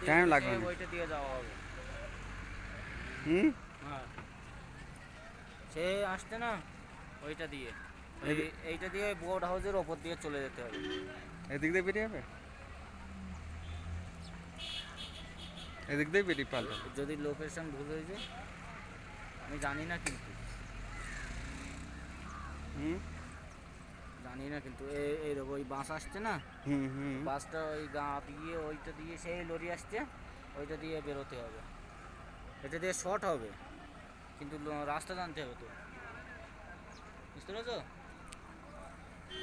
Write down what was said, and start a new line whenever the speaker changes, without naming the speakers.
Time লাগবে না।
ওইটা দিয়ে যাওয়া হবে।
হুম।
হ্যাঁ, সে আসছে না ওইটা দিয়ে, এইটা দিয়ে বোর্ড হাউসের ওপর দিয়ে চলে যেতে হবে।
এদিক দিয়ে বেরিয়ে যাবে, এদিক দিয়ে বেরিয়ে পারবে।
যদি লোকেশন ভুল হয়ে যায় আমি জানি না, কিন্তু
হুম
জানি না কিন্তু এই দেখো ওই বাস আসছে না,
হুম হুম।
বাসটা ওই গা দিয়ে ওইটা দিয়ে সেই লরি আসছে, ওইটা দিয়ে বেরোতে হবে। এটা দিয়ে শর্ট হবে, কিন্তু রাস্তা জানতে হবে তো, বুঝতে পেরেছো?